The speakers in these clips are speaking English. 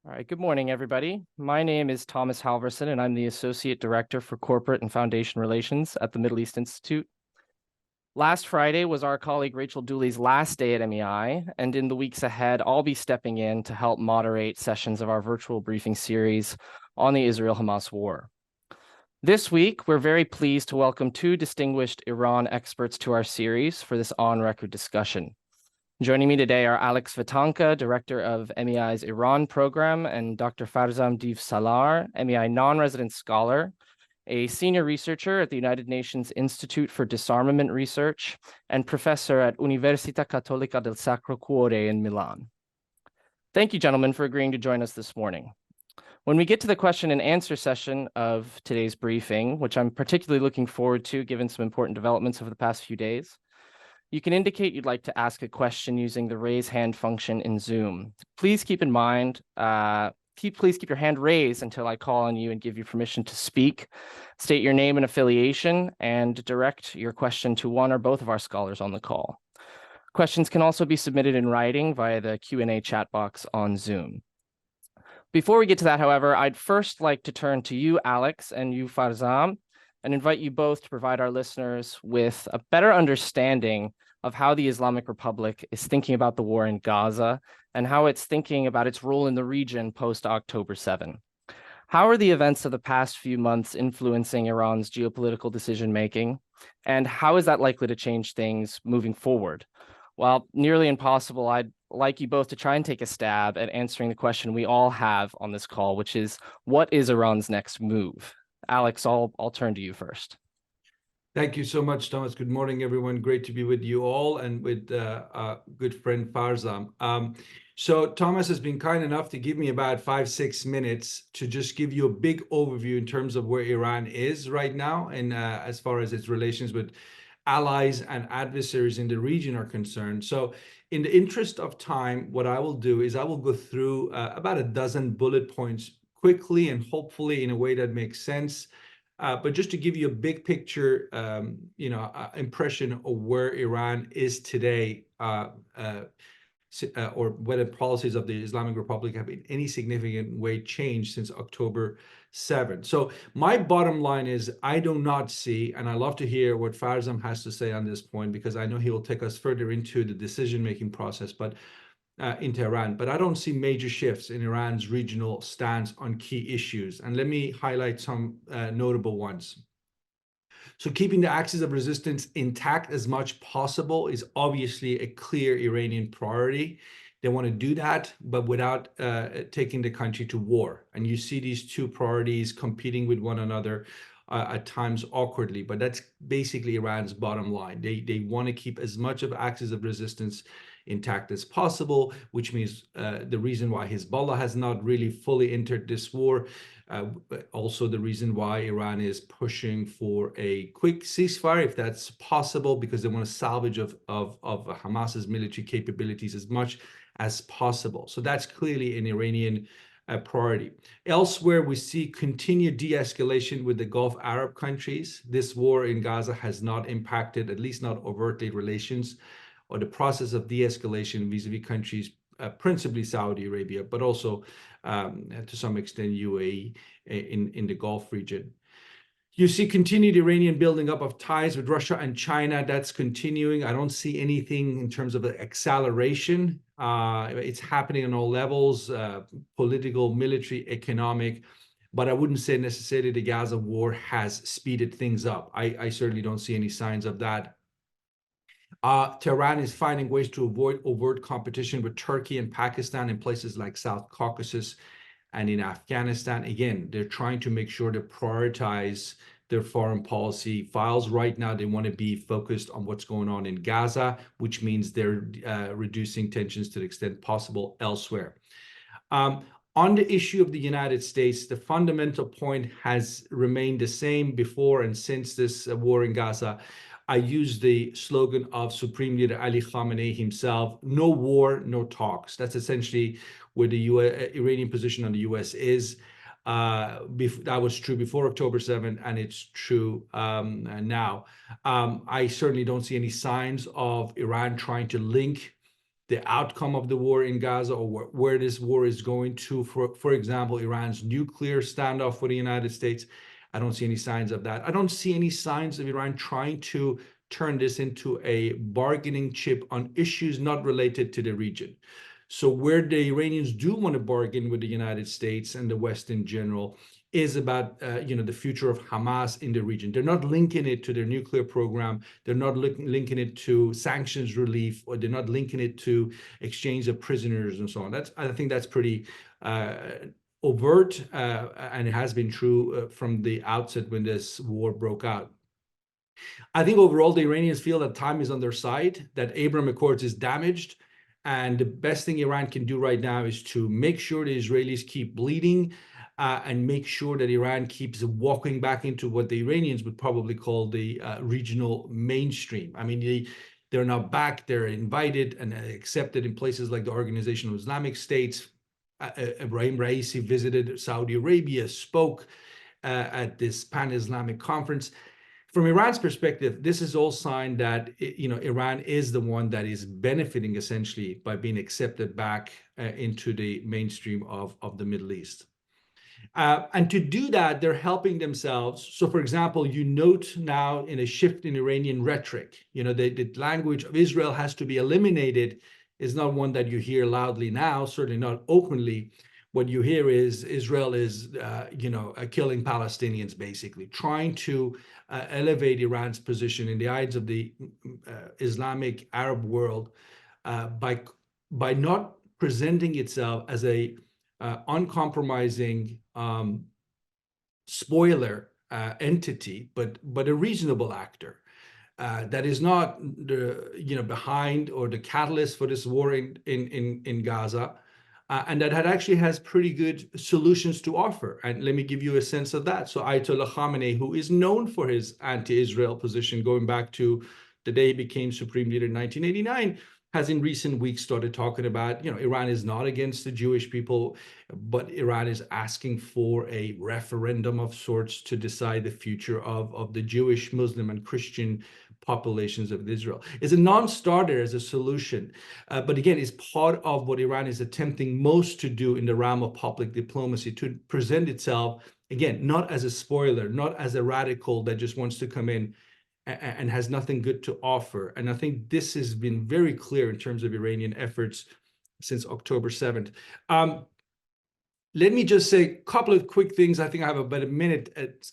All right, good morning, everybody. My name is Thomas Halverson, and I'm the Associate Director for Corporate and Foundation Relations at the Middle East Institute. Last Friday was our colleague Rachel Dooley's last day at MEI, and in the weeks ahead, I'll be stepping in to help moderate sessions of our virtual briefing series on the Israel-Hamas war. This week, we're very pleased to welcome two distinguished Iran experts to our series for this on-record discussion. Joining me today are Alex Vatanka, Director of MEI's Iran program, and Dr. Farzam Div Salar, MEI non-resident scholar, a senior researcher at the United Nations Institute for Disarmament Research, and professor at Università Cattolica del Sacro Cuore in Milan. Thank you, gentlemen, for agreeing to join us this morning. When we get to the question and answer session of today's briefing, which I'm particularly looking forward to given some important developments over the past few days, you can indicate you'd like to ask a question using the raise hand function in Zoom. Please keep in mind, please keep your hand raised until I call on you and give you permission to speak. State your name and affiliation and direct your question to one or both of our scholars on the call. Questions can also be submitted in writing via the Q&A chat box on Zoom. Before we get to that, however, I'd first like to turn to you, Alex, and you, Farzam, and invite you both to provide our listeners with a better understanding of how the Islamic Republic is thinking about the war in Gaza and how it's thinking about its role in the region post-October 7. How are the events of the past few months influencing Iran's geopolitical decision-making, and how is that likely to change things moving forward? While nearly impossible, I'd like you both to try and take a stab at answering the question we all have on this call, which is, what is Iran's next move? Alex, I'll turn to you first. Thank you so much, Thomas. Good morning, everyone. Great to be with you all and with good friend Farzam. So Thomas has been kind enough to give me about 5-6 minutes to just give you a big overview in terms of where Iran is right now and as far as its relations with allies and adversaries in the region are concerned. So in the interest of time, what I will do is I will go through about a dozen bullet points quickly and hopefully in a way that makes sense. But just to give you a big picture, impression of where Iran is today, or whether policies of the Islamic Republic have in any significant way changed since October 7. So my bottom line is I do not see, and I love to hear what Farzam has to say on this point, because I know he will take us further into the decision-making process, but in Tehran, but I don't see major shifts in Iran's regional stance on key issues. And let me highlight some notable ones. So keeping the axis of resistance intact as much possible is obviously a clear Iranian priority. They want to do that, but without taking the country to war. And you see these two priorities competing with one another at times awkwardly, but that's basically Iran's bottom line. They want to keep as much of axis of resistance intact as possible, which means the reason why Hezbollah has not really fully entered this war, also the reason why Iran is pushing for a quick ceasefire, if that's possible, because they want to salvage of Hamas's military capabilities as much as possible. So that's clearly an Iranian priority. Elsewhere, we see continued de-escalation with the Gulf Arab countries. This war in Gaza has not impacted, at least not overtly, relations or the process of de-escalation vis-a-vis countries, principally Saudi Arabia, but also to some extent UAE in the Gulf region. You see continued Iranian building up of ties with Russia and China. That's continuing. I don't see anything in terms of acceleration. It's happening on all levels, political, military, economic, but I wouldn't say necessarily the Gaza war has speeded things up. I certainly don't see any signs of that. Tehran is finding ways to avoid overt competition with Turkey and Pakistan in places like South Caucasus and in Afghanistan. Again, they're trying to make sure to prioritize their foreign policy files. Right now, they want to be focused on what's going on in Gaza, which means they're reducing tensions to the extent possible elsewhere. On the issue of the United States, the fundamental point has remained the same before and since this war in Gaza. I use the slogan of Supreme Leader Ali Khamenei himself: no war, no talks. That's essentially where the Iranian position on the US is. That was true before October 7, and it's true now. I certainly don't see any signs of Iran trying to link the outcome of the war in Gaza or where this war is going to. For example, Iran's nuclear standoff with the United States. I don't see any signs of that. I don't see any signs of Iran trying to turn this into a bargaining chip on issues not related to the region. So where the Iranians do want to bargain with the United States and the West in general is about the future of Hamas in the region. They're not linking it to their nuclear program. They're not linking it to sanctions relief, or they're not linking it to exchange of prisoners and so on. I think that's pretty overt, and it has been true from the outset when this war broke out. I think overall the Iranians feel that time is on their side, that Abraham Accords is damaged, and the best thing Iran can do right now is to make sure the Israelis keep bleeding, and make sure that Iran keeps walking back into what the Iranians would probably call the regional mainstream. I mean, they're now back, they're invited and accepted in places like the Organization of Islamic States. Ibrahim Raisi visited Saudi Arabia, spoke at this pan-Islamic conference. From Iran's perspective, this is all sign that Iran is the one that is benefiting essentially by being accepted back into the mainstream of the Middle East. And to do that, they're helping themselves. So, for example, you note now in a shift in Iranian rhetoric, the language of Israel has to be eliminated is not one that you hear loudly now, certainly not openly. What you hear is Israel is, killing Palestinians, basically, trying to elevate Iran's position in the eyes of the Islamic Arab world by not presenting itself as a uncompromising spoiler entity, but a reasonable actor that is not behind or the catalyst for this war in Gaza, and that actually has pretty good solutions to offer. And let me give you a sense of that. So Ayatollah Khamenei, who is known for his anti-Israel position going back to the day he became supreme leader in 1989, has in recent weeks started talking about, Iran is not against the Jewish people, but Iran is asking for a referendum of sorts to decide the future of the Jewish, Muslim, and Christian populations of Israel. It's a non-starter as a solution, but again, it's part of what Iran is attempting most to do in the realm of public diplomacy, to present itself, again, not as a spoiler, not as a radical that just wants to come in and has nothing good to offer. And I think this has been very clear in terms of Iranian efforts since October 7th. Let me just say a couple of quick things. I think I have about a minute,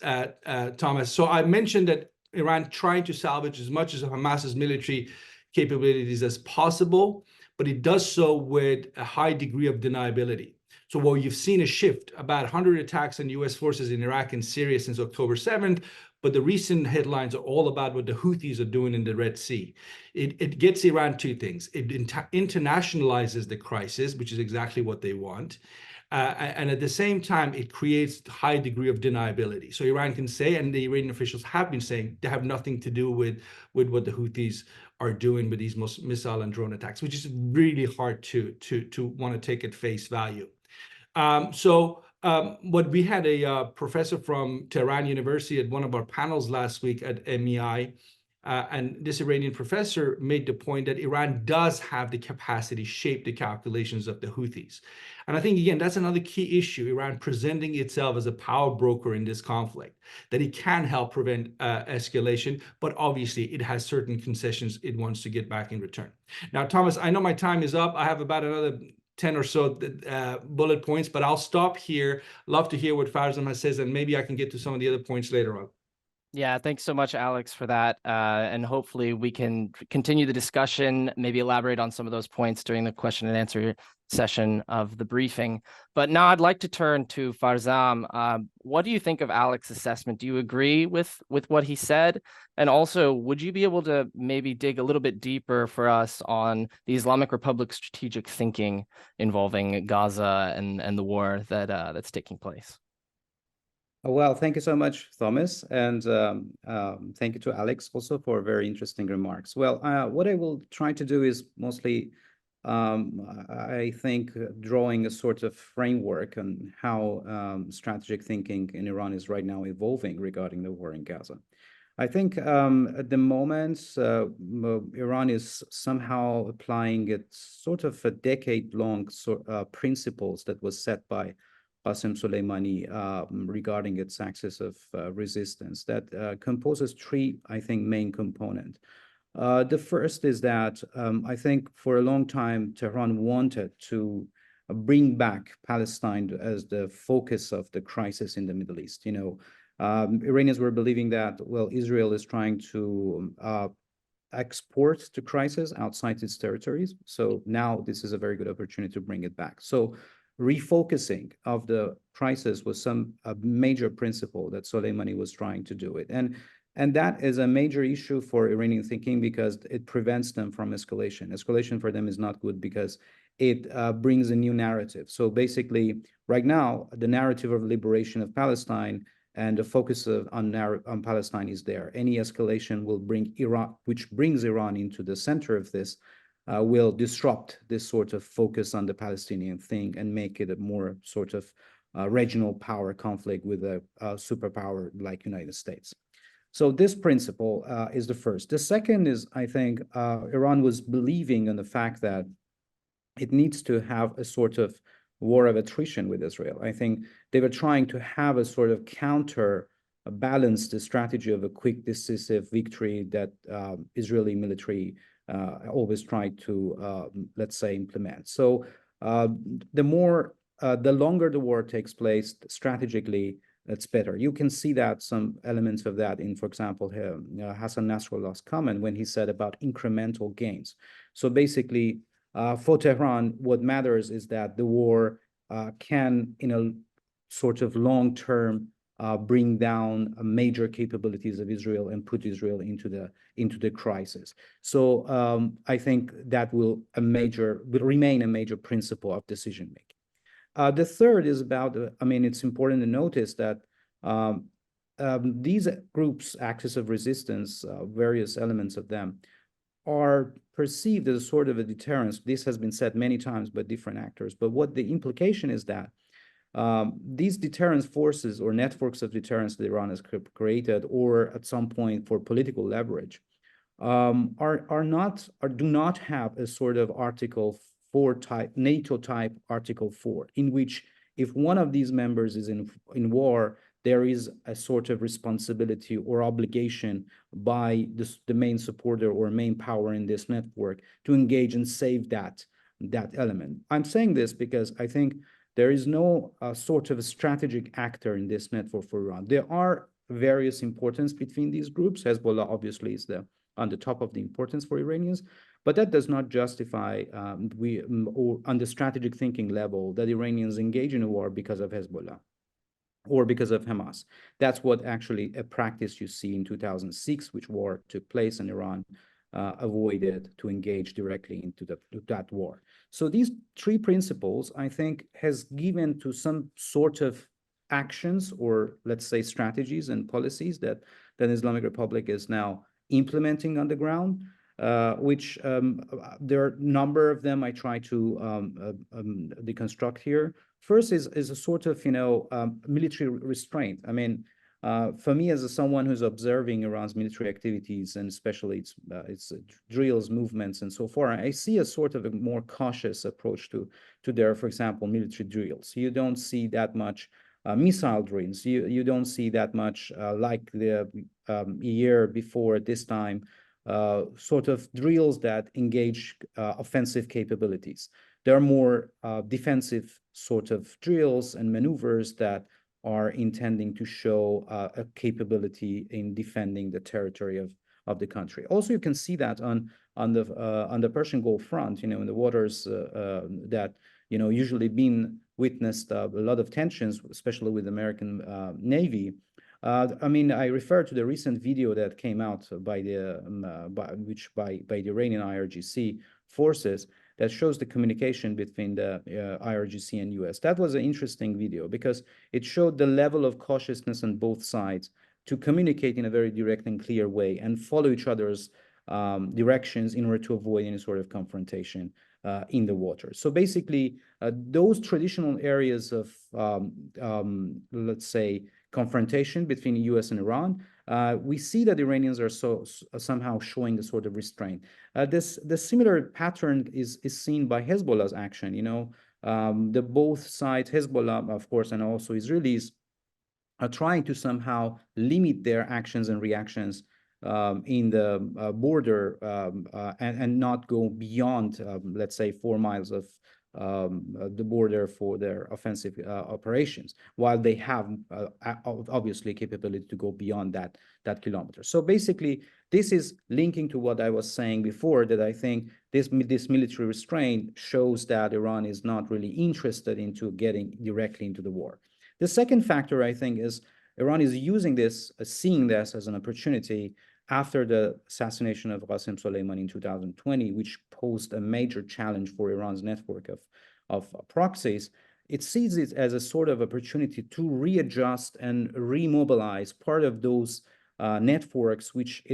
Thomas. So I mentioned that Iran trying to salvage as much of Hamas's military capabilities as possible, but it does so with a high degree of deniability. So while you've seen a shift, about 100 attacks on U.S. forces in Iraq and Syria since October 7th, but the recent headlines are all about what the Houthis are doing in the Red Sea. It gets Iran two things. It internationalizes the crisis, which is exactly what they want. And at the same time, it creates a high degree of deniability. So Iran can say, and the Iranian officials have been saying, they have nothing to do with what the Houthis are doing with these missile and drone attacks, which is really hard to want to take at face value. What we had a professor from Tehran University at one of our panels last week at MEI, and this Iranian professor made the point that Iran does have the capacity to shape the calculations of the Houthis. And I think, again, that's another key issue, Iran presenting itself as a power broker in this conflict, that it can help prevent escalation, but obviously it has certain concessions it wants to get back in return. Now, Thomas, I know my time is up. I have about another 10 or so bullet points, but I'll stop here. Love to hear what Farzam says, and maybe I can get to some of the other points later on. Yeah, thanks so much, Alex, for that. And hopefully we can continue the discussion, maybe elaborate on some of those points during the question and answer session of the briefing. But now I'd like to turn to Farzam. What do you think of Alex's assessment? Do you agree with what he said? And also, would you be able to maybe dig a little bit deeper for us on the Islamic Republic's strategic thinking involving Gaza and the war that's taking place? Well, thank you so much, Thomas, and thank you to Alex also for very interesting remarks. Well, what I will try to do is mostly, I think, drawing a sort of framework on how strategic thinking in Iran is right now evolving regarding the war in Gaza. I think at the moment, Iran is somehow applying its sort of a decade-long principles that was set by Qasem Soleimani regarding its axis of resistance that composes three, I think, main components. The first is that I think for a long time, Tehran wanted to bring back Palestine as the focus of the crisis in the Middle East. Iranians were believing that, well, Israel is trying to export the crisis outside its territories. So now this is a very good opportunity to bring it back. So refocusing of the crisis was a major principle that Soleimani was trying to do it. And that is a major issue for Iranian thinking because it prevents them from escalation. Escalation for them is not good because it brings a new narrative. So basically, right now, the narrative of liberation of Palestine and the focus on Palestine is there. Any escalation will bring Iran, which brings Iran into the center of this, will disrupt this sort of focus on the Palestinian thing and make it a more sort of regional power conflict with a superpower like United States. So this principle is the first. The second is, I think, Iran was believing in the fact that it needs to have a sort of war of attrition with Israel. I think they were trying to have a sort of balance the strategy of a quick, decisive victory that Israeli military always tried to, let's say, implement. So the longer the war takes place, strategically, it's better. You can see that some elements of that in, for example, Hassan Nasralla's comment when he said about incremental gains. So basically, for Tehran, what matters is that the war can, in a sort of long term, bring down major capabilities of Israel and put Israel into the crisis. So I think that will remain a major principle of decision making. The third is about, it's important to notice that these groups, axis of resistance, various elements of them, are perceived as a sort of a deterrence. This has been said many times by different actors, but what the implication is that these deterrence forces or networks of deterrence that Iran has created, or at some point for political leverage, do not have a sort of Article 4 type, NATO type Article 4, in which if one of these members is in war, there is a sort of responsibility or obligation by the main supporter or main power in this network to engage and save that element. I'm saying this because I think there is no sort of a strategic actor in this network for Iran. There are various importance between these groups. Hezbollah obviously is on the top of the importance for Iranians, but that does not justify or on the strategic thinking level that Iranians engage in a war because of Hezbollah or because of Hamas. That's what actually a practice you see in 2006, which war took place and Iran avoided to engage directly into that war. So these three principles, I think, has given to some sort of actions or let's say strategies and policies that the Islamic Republic is now implementing on the ground, which there are a number of them I try to deconstruct here. First is a sort of, military restraint. For me, as someone who's observing Iran's military activities and especially its drills, movements, and so forth, I see a sort of a more cautious approach to their, for example, military drills. You don't see that much missile drills. You don't see that much like the year before at this time, sort of drills that engage offensive capabilities. There are more defensive sort of drills and maneuvers that are intending to show a capability in defending the territory of the country. Also, you can see that on the Persian Gulf front, in the waters that usually been witnessed a lot of tensions, especially with the American Navy. I refer to the recent video that came out by the Iranian IRGC forces that shows the communication between the IRGC and US. That was an interesting video because it showed the level of cautiousness on both sides to communicate in a very direct and clear way and follow each other's directions in order to avoid any sort of confrontation in the water. So basically, those traditional areas of, let's say, confrontation between the US and Iran, we see that Iranians are somehow showing a sort of restraint. The similar pattern is seen by Hezbollah's action. The both sides, Hezbollah, of course, and also Israelis, are trying to somehow limit their actions and reactions in the border and not go beyond, let's say, 4 miles of the border for their offensive operations, while they have obviously capability to go beyond that kilometer. So basically, this is linking to what I was saying before, that I think this military restraint shows that Iran is not really interested into getting directly into the war. The second factor, I think, is Iran is using this, seeing this as an opportunity after the assassination of Qasem Soleimani in 2020, which posed a major challenge for Iran's network of proxies. It sees it as a sort of opportunity to readjust and remobilize part of those networks which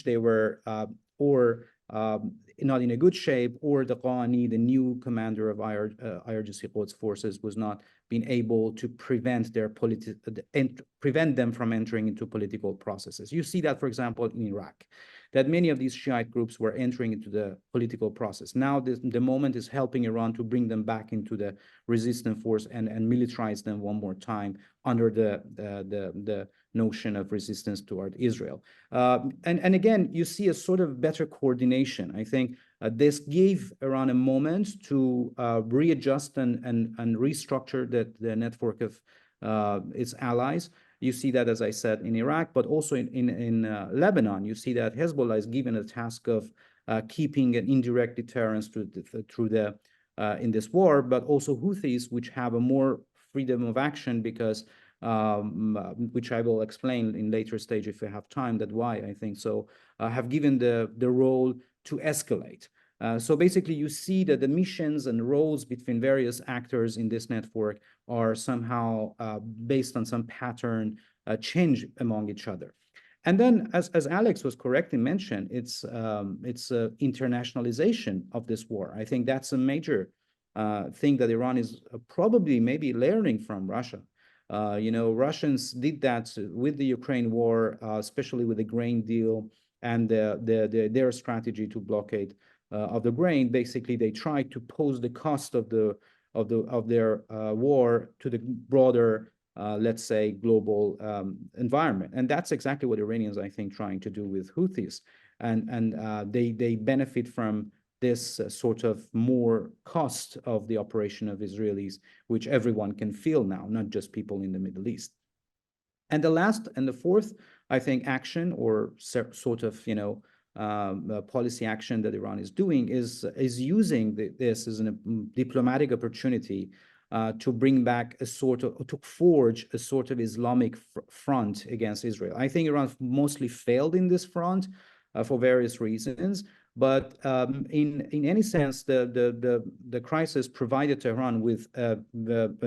they were not in a good shape, or the Qani, the new commander of IRGC Quds forces, was not being able to prevent them from entering into political processes. You see that, for example, in Iraq, that many of these Shiite groups were entering into the political process. Now the moment is helping Iran to bring them back into the resistance force and militarize them one more time under the notion of resistance toward Israel. And again, you see a sort of better coordination. I think this gave Iran a moment to readjust and restructure the network of its allies. You see that, as I said, in Iraq, but also in Lebanon. You see that Hezbollah is given a task of keeping an indirect deterrence in this war, but also Houthis, which have a more freedom of action because which I will explain in later stage if we have time, that why I think so, have given the role to escalate. So basically, you see that the missions and roles between various actors in this network are somehow based on some pattern change among each other. And then, as Alex was correctly mentioned, it's internationalization of this war. I think that's a major thing that Iran is probably maybe learning from Russia. Russians did that with the Ukraine war, especially with the grain deal and their strategy to blockade of the grain. Basically, they tried to pose the cost of their war to the broader, let's say, global environment, and that's exactly what Iranians, I think, trying to do with Houthis, and they benefit from this sort of more cost of the operation of Israelis, which everyone can feel now, not just people in the Middle East. And the last and the fourth, I think, action or sort of, policy action that Iran is doing is using this as a diplomatic opportunity to bring back to forge a sort of Islamic front against Israel. I think Iran mostly failed in this front for various reasons. But in any sense, the crisis provided Tehran with a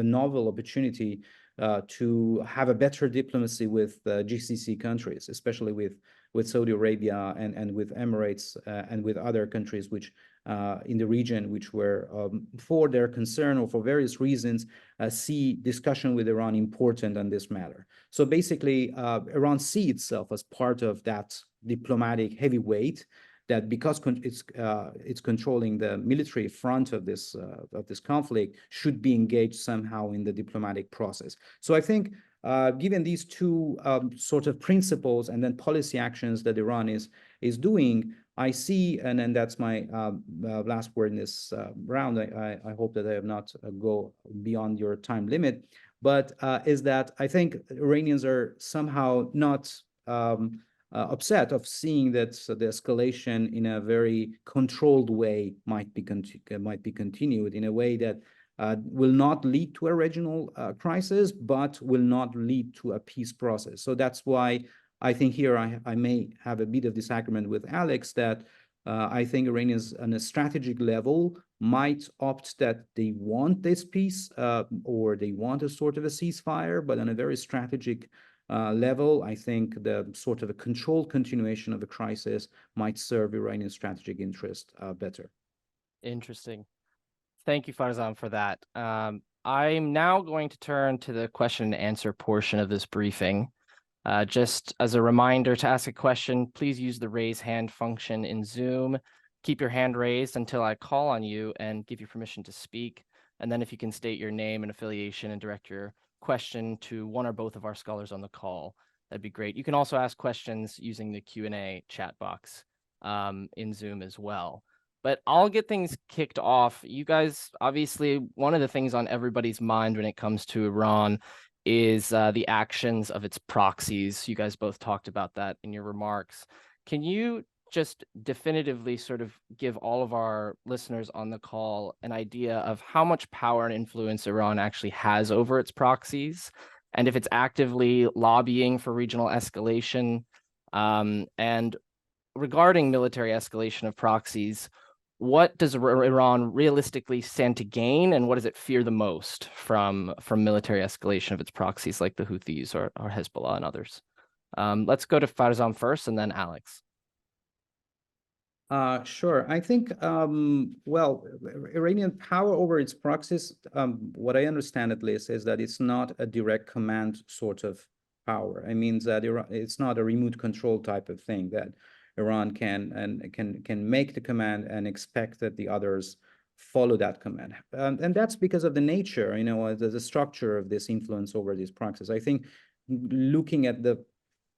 novel opportunity to have a better diplomacy with GCC countries, especially with Saudi Arabia and with Emirates and with other countries which in the region, which were for their concern or for various reasons see discussion with Iran important on this matter. So basically, Iran sees itself as part of that diplomatic heavyweight, that because it's controlling the military front of this conflict, should be engaged somehow in the diplomatic process. So I think, given these two sort of principles and then policy actions that Iran is doing, I see, and then that's my last word in this round. I hope that I have not go beyond your time limit, but is that I think Iranians are somehow not upset of seeing that the escalation in a very controlled way might be continued in a way that will not lead to a regional crisis, but will not lead to a peace process. So that's why I think here I may have a bit of disagreement with Alex, that I think Iranians on a strategic level might opt that they want this peace or they want a sort of a ceasefire, but on a very strategic level, I think the sort of a controlled continuation of the crisis might serve Iranian strategic interest better. Interesting. Thank you, Farzam, for that. I'm now going to turn to the question and answer portion of this briefing. Just as a reminder, to ask a question, please use the raise hand function in Zoom. Keep your hand raised until I call on you and give you permission to speak. And then if you can state your name and affiliation and direct your question to one or both of our scholars on the call, that'd be great. You can also ask questions using the Q&A chat box in Zoom as well. But I'll get things kicked off. You guys, obviously, one of the things on everybody's mind when it comes to Iran is the actions of its proxies. You guys both talked about that in your remarks. Can you just definitively sort of give all of our listeners on the call an idea of how much power and influence Iran actually has over its proxies, and if it's actively lobbying for regional escalation? And regarding military escalation of proxies, what does Iran realistically stand to gain, and what does it fear the most from military escalation of its proxies like the Houthis or Hezbollah and others? Let's go to Farzam first and then Alex. Sure. I think, well, Iranian power over its proxies, what I understand at least, is that it's not a direct command sort of power. It means that it's not a remote control type of thing that Iran can make the command and expect that the others follow that command. And that's because of the nature, the structure of this influence over these proxies. I think looking at the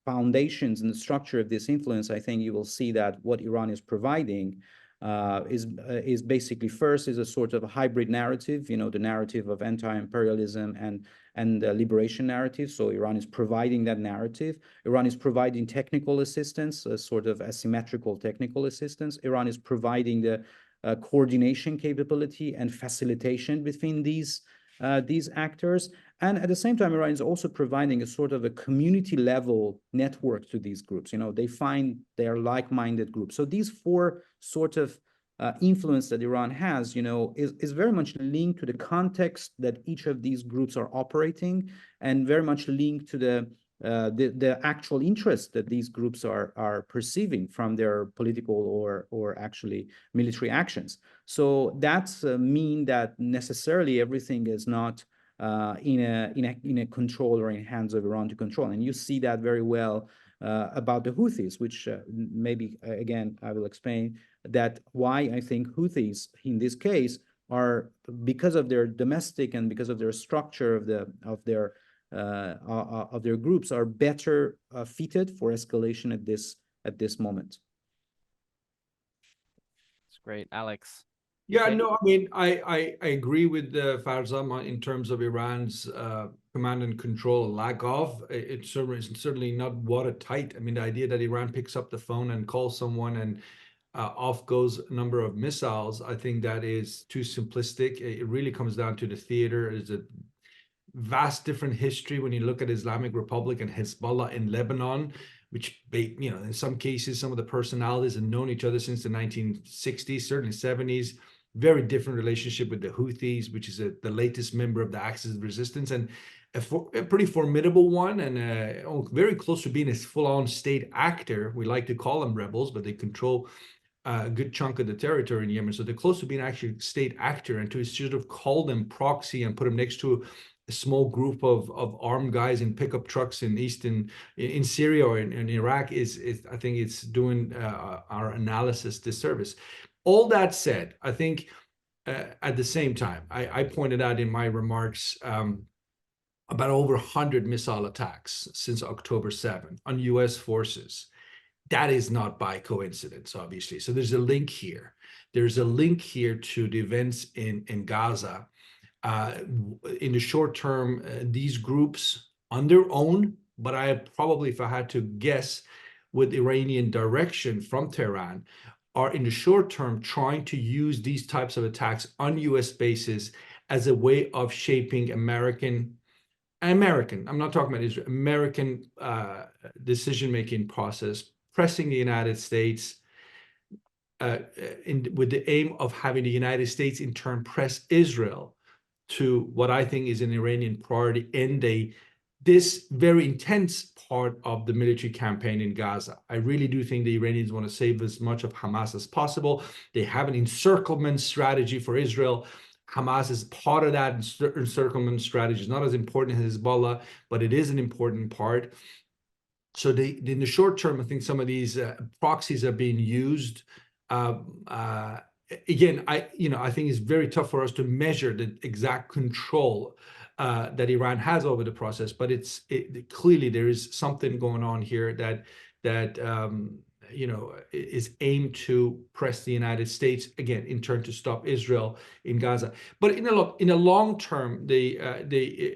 foundations and the structure of this influence, I think you will see that what Iran is providing is basically, first, is a sort of a hybrid narrative, the narrative of anti-imperialism and the liberation narrative. So Iran is providing that narrative. Iran is providing technical assistance, a sort of asymmetrical technical assistance. Iran is providing the coordination capability and facilitation between these actors. And at the same time, Iran is also providing a sort of a community level network to these groups. They find they are like-minded groups. So these four sort of influence that Iran has, is very much linked to the context that each of these groups are operating, and very much linked to the actual interest that these groups are perceiving from their political or actually military actions. So that's mean that necessarily everything is not in a control or in hands of Iran to control. And you see that very well about the Houthis, which maybe again I will explain that why I think Houthis in this case are, because of their domestic and because of their structure of their groups, are better fitted for escalation at this moment. That's great, Alex. Yeah, Okay. no, I mean, I agree with Farzam in terms of Iran's command and control, lack of. It's certainly not watertight. I mean, the idea that Iran picks up the phone and calls someone and off goes a number of missiles, I think that is too simplistic. It really comes down to the theater. It's a vast different history when you look at Islamic Republic and Hezbollah in Lebanon, which, in some cases, some of the personalities have known each other since the 1960s, certainly 70s. Very different relationship with the Houthis, which is the latest member of the Axis of Resistance, and a pretty formidable one, and very close to being a full-on state actor. We like to call them rebels, but they control a good chunk of the territory in Yemen. So they're close to being actually a state actor, and to sort of call them proxy and put them next to a small group of armed guys in pickup trucks in Syria or in Iraq is I think it's doing our analysis disservice. All that said, I think at the same time, I pointed out in my remarks about over 100 missile attacks since October 7 on U.S. forces. That is not by coincidence, obviously. So there's a link here. There's a link here to the events in Gaza. In the short term, these groups on their own, but I probably, if I had to guess, with Iranian direction from Tehran, are in the short term trying to use these types of attacks on US bases as a way of shaping American, I'm not talking about Israel, American decision-making process, pressing the United States with the aim of having the United States in turn press Israel to what I think is an Iranian priority in this very intense part of the military campaign in Gaza. I really do think the Iranians want to save as much of Hamas as possible. They have an encirclement strategy for Israel. Hamas is part of that encirclement strategy. It's not as important as Hezbollah, but it is an important part. So in the short term, I think some of these proxies are being used. Again, I think it's very tough for us to measure the exact control that Iran has over the process, but clearly there is something going on here that is aimed to press the United States again in turn to stop Israel in Gaza. But in a long term, the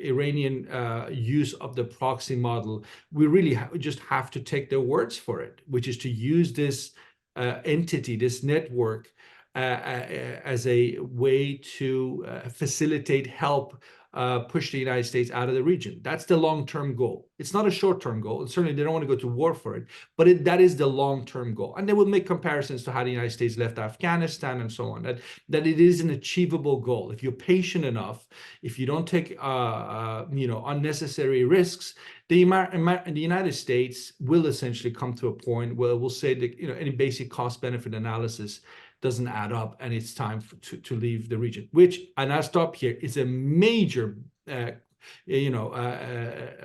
Iranian use of the proxy model, we really just have to take their words for it, which is to use this entity, this network, as a way to facilitate, help push the United States out of the region. That's the long-term goal. It's not a short-term goal. And certainly they don't want to go to war for it, but that is the long-term goal. And they will make comparisons to how the United States left Afghanistan and so on, that it is an achievable goal. If you're patient enough, if you don't take unnecessary risks, the United States will essentially come to a point where we'll say that any basic cost-benefit analysis doesn't add up, and it's time to leave the region. And I'll stop here, is a major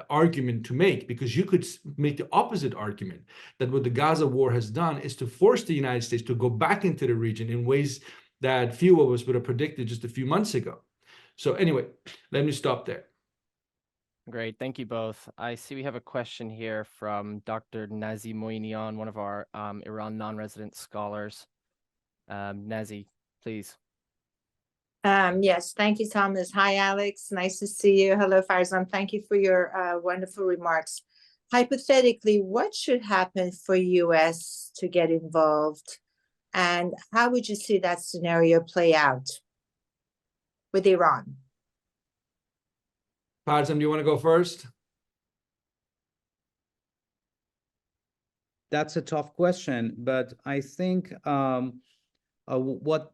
argument to make, because you could make the opposite argument, that what the Gaza war has done is to force the United States to go back into the region in ways that few of us would have predicted just a few months ago. So anyway, let me stop there. Great, thank you both. I see we have a question here from Dr. Nazi Moinian, one of our Iran non-resident scholars. Nazi, please. Yes, thank you, Thomas. Hi, Alex. Nice to see you. Hello, Farzam. Thank you for your wonderful remarks. Hypothetically, what should happen for U.S. to get involved? And how would you see that scenario play out with Iran? Farzam, do you want to go first? That's a tough question, but I think what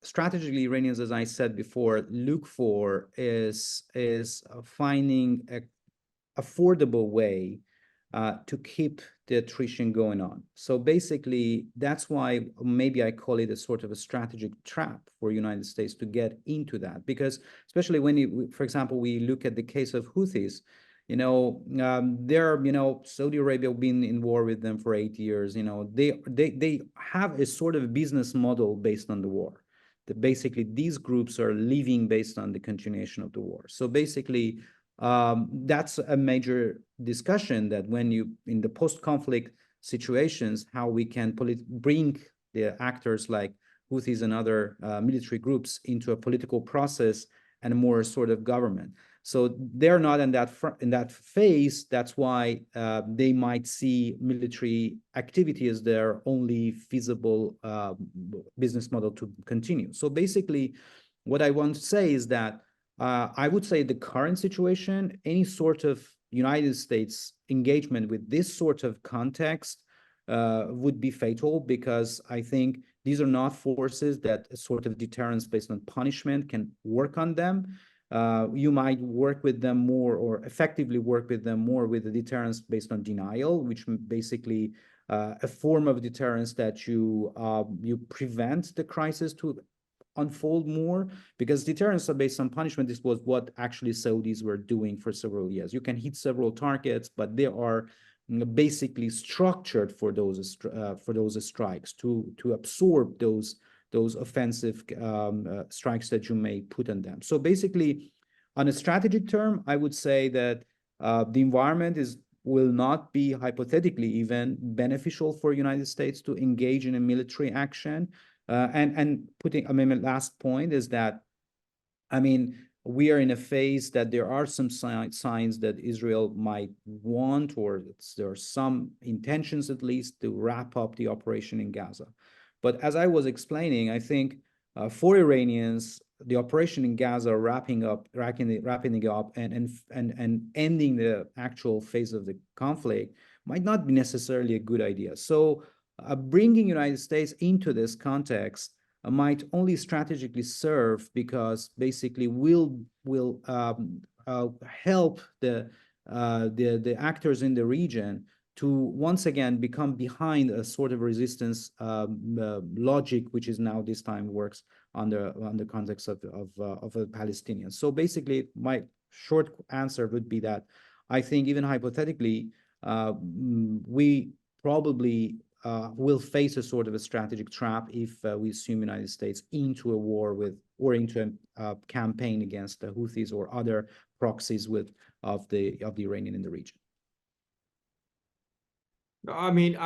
strategically Iranians, as I said before, look for is finding an affordable way to keep the attrition going on. So basically, that's why maybe I call it a sort of a strategic trap for United States to get into that. Because especially when, for example, we look at the case of Houthis, Saudi Arabia been in war with them for 8 years. They have a sort of business model based on the war. That basically these groups are living based on the continuation of the war. So basically, that's a major discussion, that when you in the post-conflict situations, how we can bring the actors like Houthis and other military groups into a political process and a more sort of government. So they're not in that phase. That's why they might see military activity as their only feasible business model to continue. So basically, what I want to say is that I would say the current situation, any sort of United States engagement with this sort of context would be fatal, because I think these are not forces that a sort of deterrence based on punishment can work on them. You might work with them more, or effectively work with them more, with the deterrence based on denial, which basically a form of deterrence that you prevent the crisis to unfold more, because deterrence based on punishment, this was what actually Saudis were doing for several years. You can hit several targets, but they are basically structured for those strikes to absorb those offensive strikes that you may put on them. So basically, on a strategic term, I would say that the environment will not be hypothetically even beneficial for United States to engage in a military action. And putting, my last point is that, we are in a phase that there are some signs that Israel might want, or there are some intentions at least, to wrap up the operation in Gaza. But as I was explaining, I think for Iranians, the operation in Gaza wrapping up and ending the actual phase of the conflict might not be necessarily a good idea. So bringing United States into this context might only strategically serve, because basically will help the actors in the region to once again become behind a sort of resistance logic, which is now this time works on the context of the Palestinians. So basically, my short answer would be that I think even hypothetically, we probably will face a sort of a strategic trap if we assume United States into a war with or into a campaign against the Houthis or other proxies of the Iranian in the region. I mean,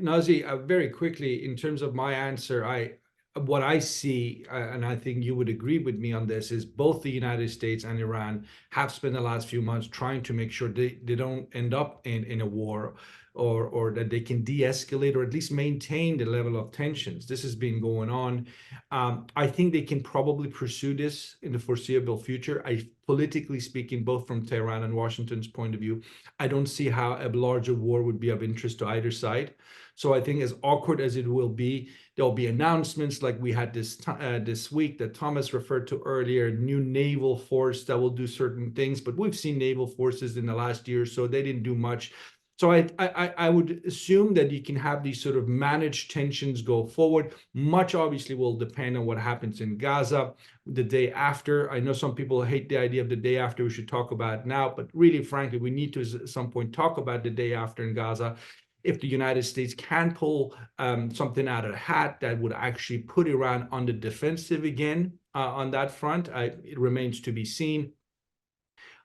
Nazi, very quickly, in terms of my answer, what I see, and I think you would agree with me on this, is both the United States and Iran have spent the last few months trying to make sure they don't end up in a war, or that they can de-escalate or at least maintain the level of tensions. This has been going on. I think they can probably pursue this in the foreseeable future. Politically speaking, both from Tehran and Washington's point of view, I don't see how a larger war would be of interest to either side. So I think as awkward as it will be, there'll be announcements like we had this week that Thomas referred to earlier, new naval force that will do certain things. But we've seen naval forces in the last year or so, they didn't do much. So I would assume that you can have these sort of managed tensions go forward. Much obviously will depend on what happens in Gaza the day after. I know some people hate the idea of the day after. We should talk about it now, but really, frankly, we need to at some point talk about the day after in Gaza. If the United States can pull something out of the hat that would actually put Iran on the defensive again on that front, it remains to be seen.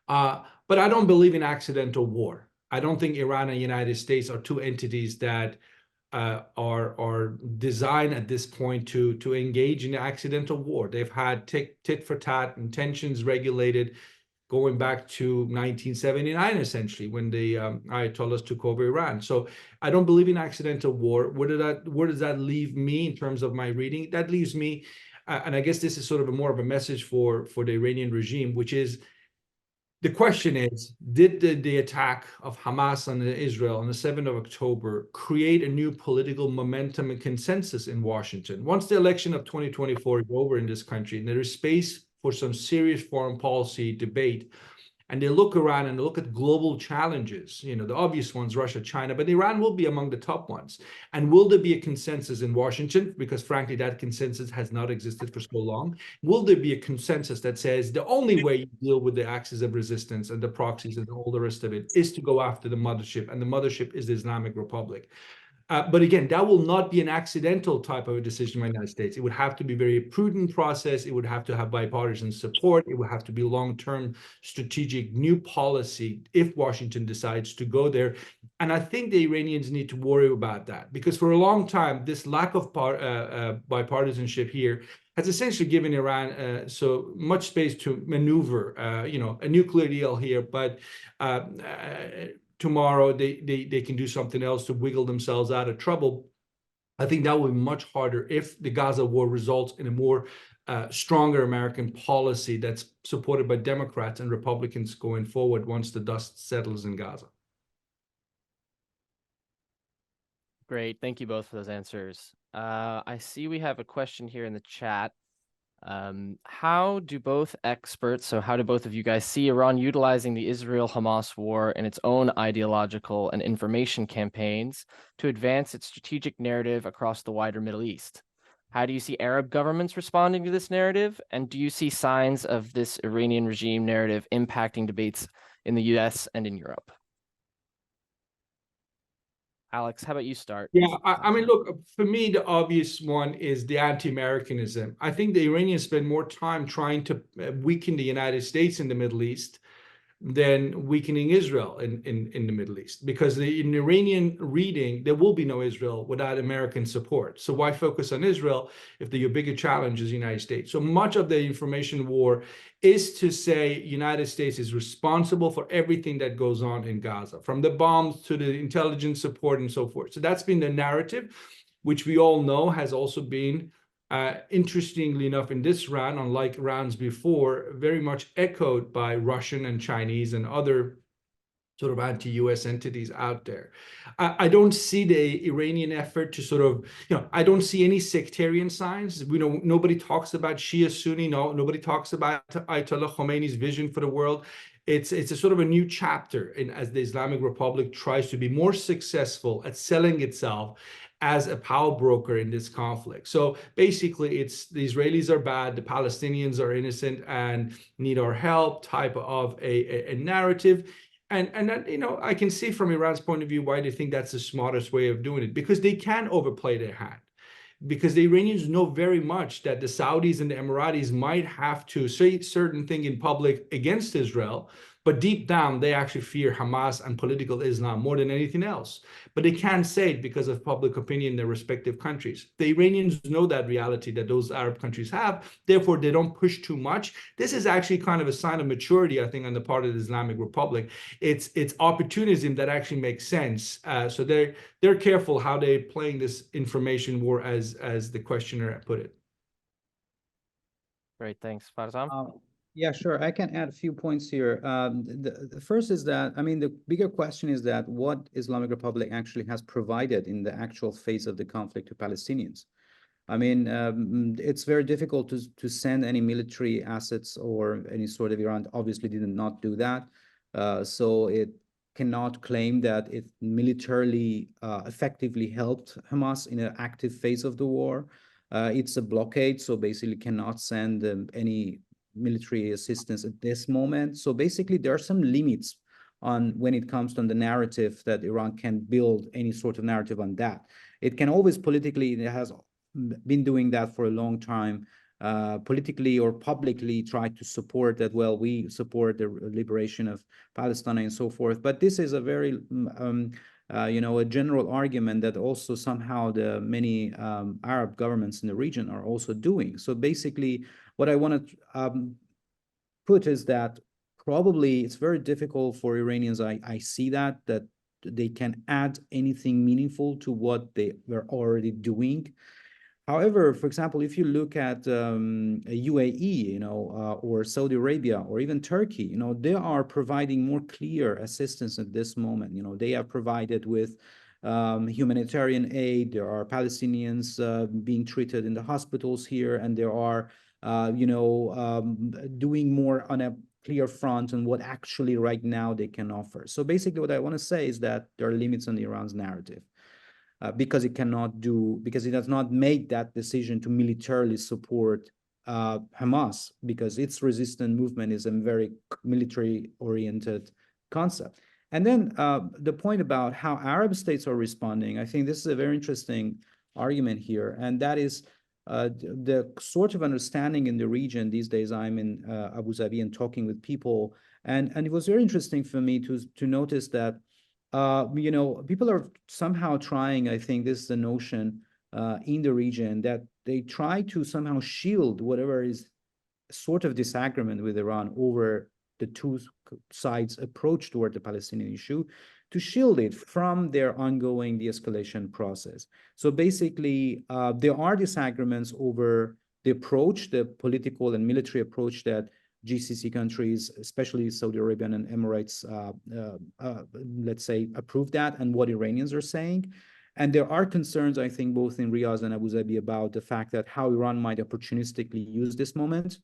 But I don't believe in accidental war. I don't think Iran and the United States are two entities that are designed at this point to engage in accidental war. They've had tit for tat and tensions regulated going back to 1979, essentially, when the Ayatollahs took over Iran. So I don't believe in accidental war. Where does that leave me in terms of my reading? That leaves me, and I guess this is sort of more of a message for the Iranian regime, which is, the question is, did the attack of Hamas on Israel on the 7th of October create a new political momentum and consensus in Washington? Once the election of 2024 is over in this country, and there is space for some serious foreign policy debate, and they look around and look at global challenges, the obvious ones, Russia, China, but Iran will be among the top ones. And will there be a consensus in Washington? Because frankly, that consensus has not existed for so long. Will there be a consensus that says the only way you deal with the axis of resistance and the proxies and all the rest of it is to go after the mothership, and the mothership is the Islamic Republic? But again, that will not be an accidental type of a decision by the United States. It would have to be a very prudent process. It would have to have bipartisan support. It would have to be long-term strategic new policy if Washington decides to go there. And I think the Iranians need to worry about that, because for a long time, this lack of bipartisanship here has essentially given Iran so much space to maneuver, a nuclear deal here, but tomorrow they can do something else to wiggle themselves out of trouble. I think that will be much harder if the Gaza war results in a more stronger American policy that's supported by Democrats and Republicans going forward once the dust settles in Gaza. Great. Thank you both for those answers. I see we have a question here in the chat. How do both experts, so how do both of you guys see Iran utilizing the Israel-Hamas war in its own ideological and information campaigns to advance its strategic narrative across the wider Middle East? How do you see Arab governments responding to this narrative? And do you see signs of this Iranian regime narrative impacting debates in the US and in Europe? Alex, how about you start? Yeah, I mean, look, for me, the obvious one is the anti-Americanism. I think the Iranians spend more time trying to weaken the United States in the Middle East than weakening Israel in the Middle East, because in Iranian reading, there will be no Israel without American support. So why focus on Israel if your bigger challenge is the United States? So much of the information war is to say United States is responsible for everything that goes on in Gaza, from the bombs to the intelligence support and so forth. So that's been the narrative, which we all know has also been interestingly enough, in this round, unlike rounds before, very much echoed by Russian and Chinese and other sort of anti-US entities out there. I don't see the Iranian effort to sort of, I don't see any sectarian signs. Nobody talks about Shia Sunni. Nobody talks about Ayatollah Khomeini's vision for the world. It's a sort of a new chapter as the Islamic Republic tries to be more successful at selling itself as a power broker in this conflict. So basically, it's the Israelis are bad, the Palestinians are innocent and need our help type of a narrative. And that, you know, I can see from Iran's point of view why they think that's the smartest way of doing it, because they can overplay their hand. Because the Iranians know very much that the Saudis and the Emiratis might have to say certain thing in public against Israel, but deep down they actually fear Hamas and political Islam more than anything else. But they can't say it because of public opinion in their respective countries. The Iranians know that reality that those Arab countries have, therefore they don't push too much. This is actually kind of a sign of maturity, I think, on the part of the Islamic Republic. It's opportunism that actually makes sense. So they're careful how they're playing this information war, as the questioner put it. Great, thanks, Farzam. Yeah, sure. I can add a few points here. The first is that, I mean, the bigger question is that what Islamic Republic actually has provided in the actual phase of the conflict to Palestinians. I mean, it's very difficult to send any military assets or any sort of. Iran obviously did not do that. So it cannot claim that it militarily effectively helped Hamas in an active phase of the war. It's a blockade, so basically cannot send any military assistance at this moment. So basically there are some limits on when it comes to the narrative that Iran can build any sort of narrative on that. It can always politically, it has been doing that for a long time, politically or publicly try to support that, well, we support the liberation of Palestine and so forth. But this is a very, you know, a general argument that also somehow the many Arab governments in the region are also doing. So basically, what I want to put is that probably it's very difficult for Iranians. I see that they can add anything meaningful to what they were already doing. However, for example, if you look at UAE, you know, or Saudi Arabia, or even Turkey, you know, they are providing more clear assistance at this moment. You know, they are provided with humanitarian aid. There are Palestinians being treated in the hospitals here, and there are, you know, doing more on a clear front on what actually right now they can offer. So basically, what I want to say is that there are limits on Iran's narrative. Because it does not make that decision to militarily support Hamas, because its resistance movement is a very military-oriented concept. And then the point about how Arab states are responding, I think this is a very interesting argument here, and that is the sort of understanding in the region these days. I'm in Abu Dhabi and talking with people, and it was very interesting for me to notice that you know, people are somehow trying, I think this is the notion in the region, that they try to somehow shield whatever is sort of disagreement with Iran over the two sides' approach toward the Palestinian issue, to shield it from their ongoing de-escalation process. So basically, there are disagreements over the approach, the political and military approach that GCC countries, especially Saudi Arabia and Emirates, let's say, approve that, and what Iranians are saying. And there are concerns, I think, both in Riyadh and Abu Dhabi about the fact that how Iran might opportunistically use this moment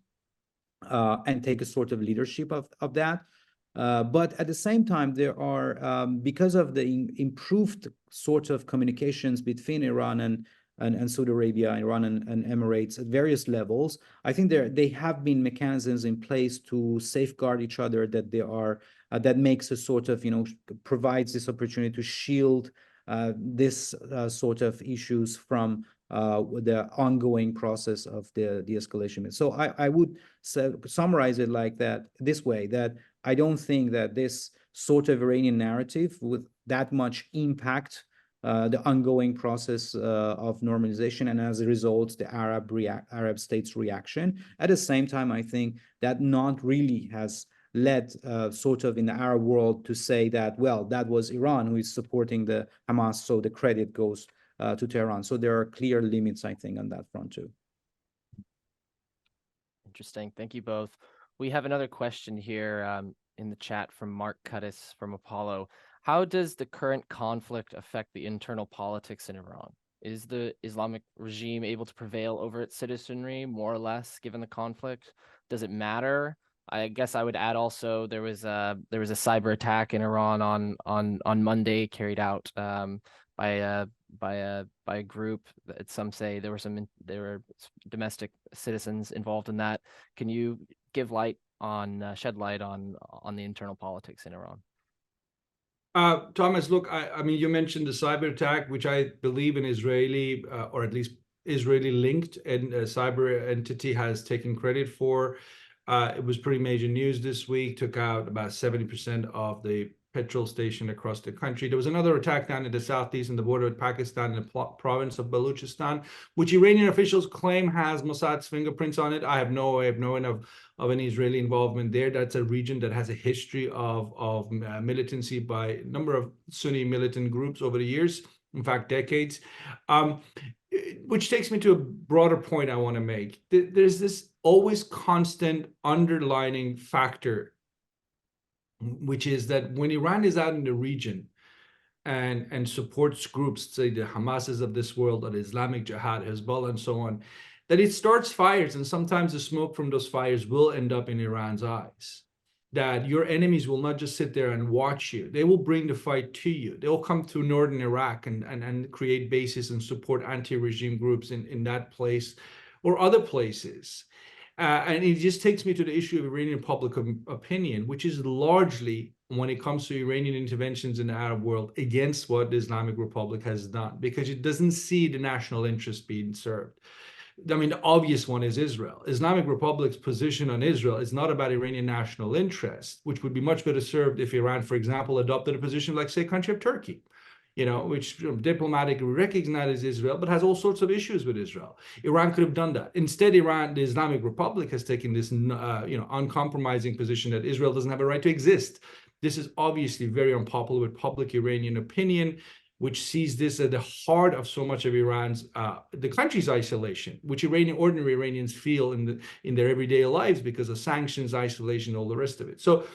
and take a sort of leadership of that. But at the same time, there are, because of the improved sort of communications between Iran and Saudi Arabia, Iran and Emirates at various levels, I think they have been mechanisms in place to safeguard each other, that they are that makes a sort of, you know, provides this opportunity to shield this sort of issues from the ongoing process of the de-escalation. So I would summarize it like that, this way, that I don't think that this sort of Iranian narrative with that much impact the ongoing process of normalization, and as a result, the Arab states' reaction. At the same time, I think that not really has led sort of in the Arab world to say that, well, that was Iran who is supporting the Hamas, so the credit goes to Tehran. So there are clear limits, I think, on that front too. Interesting. Thank you both. We have another question here in the chat from Mark Cuttis from Apollo. How does the current conflict affect the internal politics in Iran? Is the Islamic regime able to prevail over its citizenry, more or less, given the conflict? Does it matter? I guess I would add also there was a cyber attack in Iran on Monday carried out by a group that some say there were domestic citizens involved in that. Can you give light on shed light on the internal politics in Iran? Thomas, look, I mean, you mentioned the cyber attack, which I believe an Israeli or at least Israeli linked and cyber entity has taken credit for. It was pretty major news this week, took out about 70% of the petrol station across the country. There was another attack down in the southeast in the border with Pakistan in the province of Balochistan, which Iranian officials claim has Mossad's fingerprints on it. I have no way of knowing of any Israeli involvement there. That's a region that has a history of militancy by a number of Sunni militant groups over the years, in fact, decades. Which takes me to a broader point I want to make. There's this always constant underlining factor, which is that when Iran is out in the region and supports groups, say the Hamases of this world, or the Islamic Jihad, Hezbollah, and so on, that it starts fires, and sometimes the smoke from those fires will end up in Iran's eyes. That your enemies will not just sit there and watch you. They will bring the fight to you. They will come to northern Iraq and create bases and support anti-regime groups in that place or other places. And it just takes me to the issue of Iranian public opinion, which is largely, when it comes to Iranian interventions in the Arab world, against what the Islamic Republic has done, because it doesn't see the national interest being served. I mean, the obvious one is Israel. Islamic Republic's position on Israel is not about Iranian national interest, which would be much better served if Iran, for example, adopted a position like, say, country of Turkey, which diplomatically recognizes Israel, but has all sorts of issues with Israel. Iran could have done that. Instead, Iran, the Islamic Republic, has taken this, uncompromising position that Israel doesn't have a right to exist. This is obviously very unpopular with public Iranian opinion, which sees this at the heart of so much of Iran's, the country's isolation, which ordinary Iranians feel in their everyday lives because of sanctions, isolation, all the rest of it. So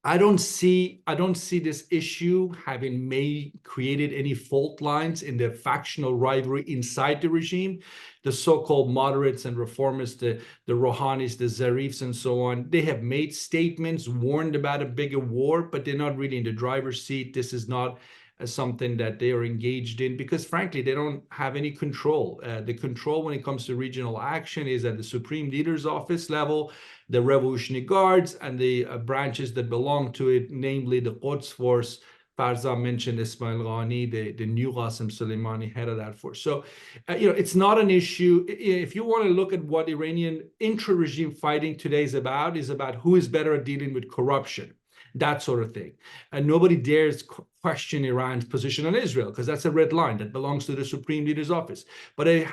I don't see this issue having created any fault lines in the factional rivalry inside the regime. The so-called moderates and reformists, the Rouhanis, the Zarifs, and so on, they have made statements, warned about a bigger war, but they're not really in the driver's seat. This is not something that they are engaged in because, frankly, they don't have any control. The control when it comes to regional action is at the Supreme Leader's Office level, the Revolutionary Guards, and the branches that belong to it, namely the Quds Force. Farzam mentioned Ismail Ghani, the new Qasem Soleimani, head of that force. So, it's not an issue. If you want to look at what Iranian intra-regime fighting today is about who is better at dealing with corruption, that sort of thing. And nobody dares question Iran's position on Israel because that's a red line that belongs to the Supreme Leader's Office. But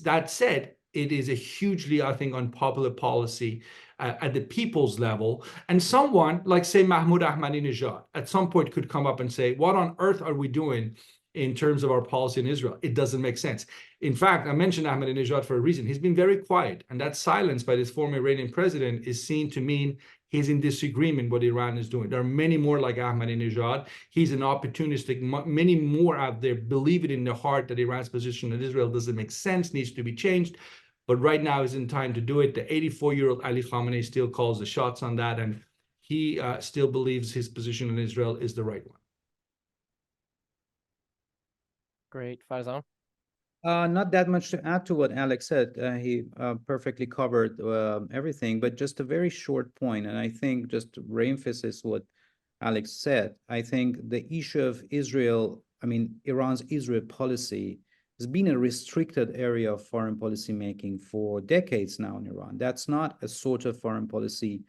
that said, it is a hugely, I think, unpopular policy at the people's level. And someone like, say, Mahmoud Ahmadinejad at some point could come up and say, what on earth are we doing in terms of our policy in Israel? It doesn't make sense. In fact, I mentioned Ahmadinejad for a reason. He's been very quiet. And that silence by this former Iranian president is seen to mean he's in disagreement with what Iran is doing. There are many more like Ahmadinejad. He's an opportunistic. Many more out there believe it in their heart that Iran's position in Israel doesn't make sense, needs to be changed. But right now isn't time to do it. The 84-year-old Ali Khamenei still calls the shots on that, and he still believes his position in Israel is the right one. Great. Farzam? Not that much to add to what Alex said. He perfectly covered everything, but just a very short point, and I think just to reemphasize what Alex said, I think the issue of Israel, Iran's Israel policy has been a restricted area of foreign policy making for decades now in Iran. That's not a sort of foreign policy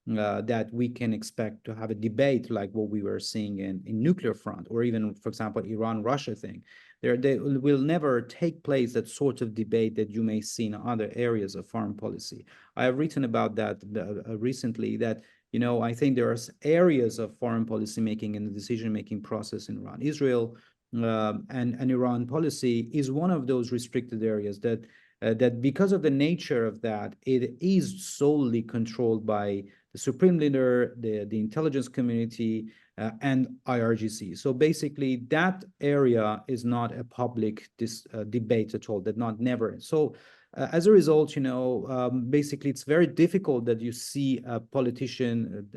that we can expect to have a debate like what we were seeing in nuclear front, or even, for example, Iran-Russia thing. They will never take place, that sort of debate that you may see in other areas of foreign policy. I have written about that recently, that I think there are areas of foreign policy making and the decision-making process in Iran. Israel and Iran policy is one of those restricted areas that because of the nature of that, it is solely controlled by the Supreme Leader, the intelligence community, and IRGC. So basically, that area is not a public debate at all. That never. So as a result, basically, it's very difficult that you see a politician,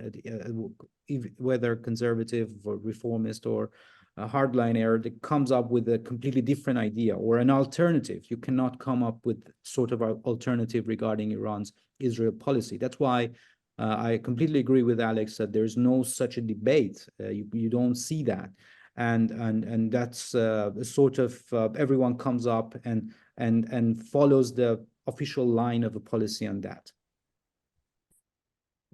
whether conservative or reformist or a hardliner that comes up with a completely different idea or an alternative. You cannot come up with sort of an alternative regarding Iran's Israel policy. That's why I completely agree with Alex that there's no such a debate. You don't see that, and that's sort of everyone comes up and follows the official line of a policy on that.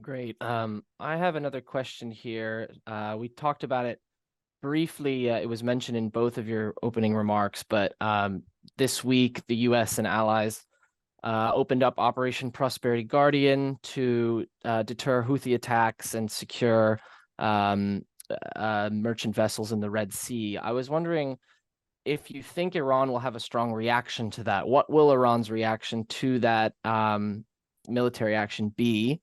Great. I have another question here. We talked about it briefly. It was mentioned in both of your opening remarks, but this week the U.S. and allies opened up Operation Prosperity Guardian to deter Houthi attacks and secure merchant vessels in the Red Sea. I was wondering if you think Iran will have a strong reaction to that. What will Iran's reaction to that military action be?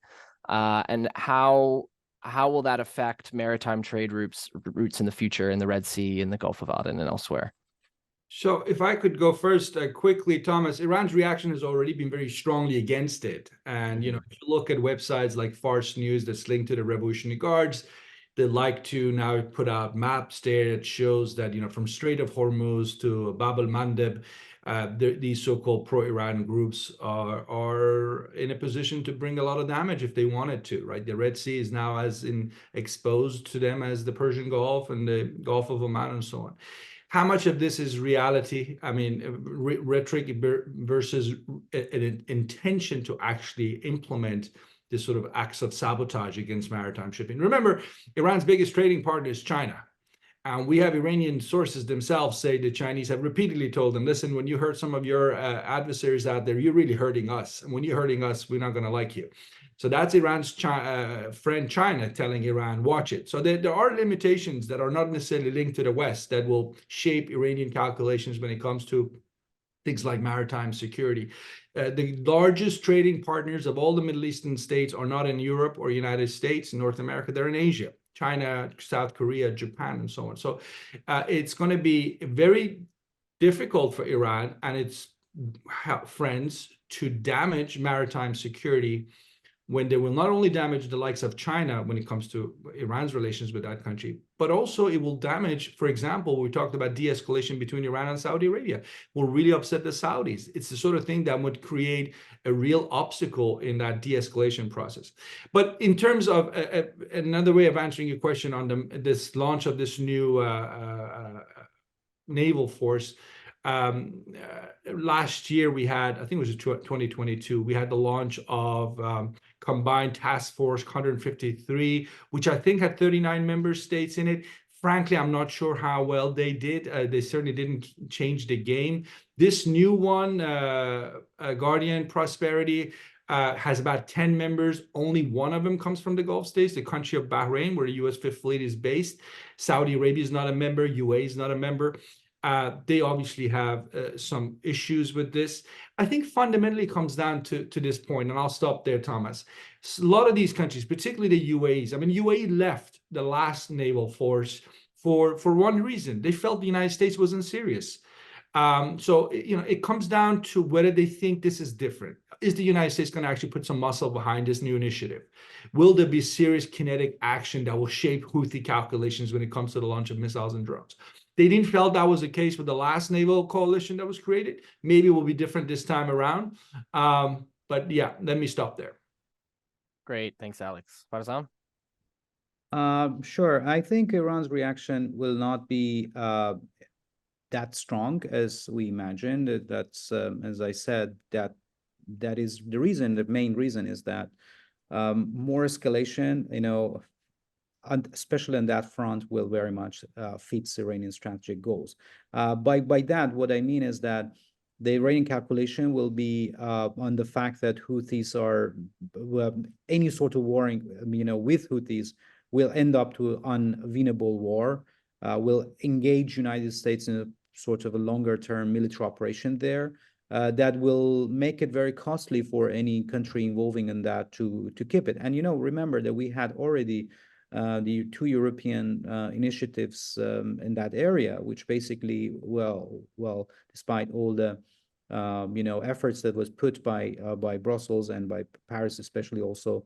And how will that affect maritime trade routes in the future in the Red Sea, in the Gulf of Aden, and elsewhere? So if I could go first quickly, Thomas, Iran's reaction has already been very strongly against it. And, you know, if you look at websites like Fars News that's linked to the Revolutionary Guards, they like to now put out maps there that shows that, you know, from Strait of Hormuz to Bab el-Mandeb, these so-called pro-Iran groups are in a position to bring a lot of damage if they wanted to, right? The Red Sea is now exposed to them as the Persian Gulf and the Gulf of Oman and so on. How much of this is reality? I mean, rhetoric versus an intention to actually implement this sort of acts of sabotage against maritime shipping. Remember, Iran's biggest trading partner is China. And we have Iranian sources themselves say the Chinese have repeatedly told them, listen, when you hurt some of your adversaries out there, you're really hurting us. And when you're hurting us, we're not going to like you. So that's Iran's friend China telling Iran, watch it. So there are limitations that are not necessarily linked to the West that will shape Iranian calculations when it comes to things like maritime security. The largest trading partners of all the Middle Eastern states are not in Europe or United States, North America, they're in Asia, China, South Korea, Japan, and so on. So it's going to be very difficult for Iran and its friends to damage maritime security when they will not only damage the likes of China when it comes to Iran's relations with that country, but also it will damage, for example, we talked about de-escalation between Iran and Saudi Arabia, will really upset the Saudis. It's the sort of thing that would create a real obstacle in that de-escalation process. But in terms of another way of answering your question on this launch of this new naval force, last year we had, I think it was 2022, we had the launch of Combined Task Force 153, which I think had 39 member states in it. Frankly, I'm not sure how well they did. They certainly didn't change the game. This new one, Guardian Prosperity, has about 10 members. Only one of them comes from the Gulf states, the country of Bahrain, where the U.S. Fifth Fleet is based. Saudi Arabia is not a member. UAE is not a member. They obviously have some issues with this. I think fundamentally it comes down to this point, and I'll stop there, Thomas. A lot of these countries, particularly the UAEs, I mean, UAE left the last naval force for one reason. They felt the United States wasn't serious. So, you know, it comes down to whether they think this is different. Is the United States going to actually put some muscle behind this new initiative? Will there be serious kinetic action that will shape Houthi calculations when it comes to the launch of missiles and drones? They didn't feel that was the case with the last naval coalition that was created. Maybe it will be different this time around. But yeah, let me stop there. Great. Thanks, Alex. Farzam? Sure. I think Iran's reaction will not be that strong as we imagined. That's, as I said, that is the reason, the main reason is that more escalation, you know, and especially on that front, will very much fits Iranian strategic goals. By that, what I mean is that the Iranian calculation will be on the fact that Houthis are any sort of warring, you know, with Houthis will end up to unwinnable war. Will engage United States in a sort of a longer-term military operation there. That will make it very costly for any country involving in that to keep it. And you know, remember that we had already the two European initiatives in that area, which basically, well, despite all the you know, efforts that was put by Brussels and by Paris, especially also,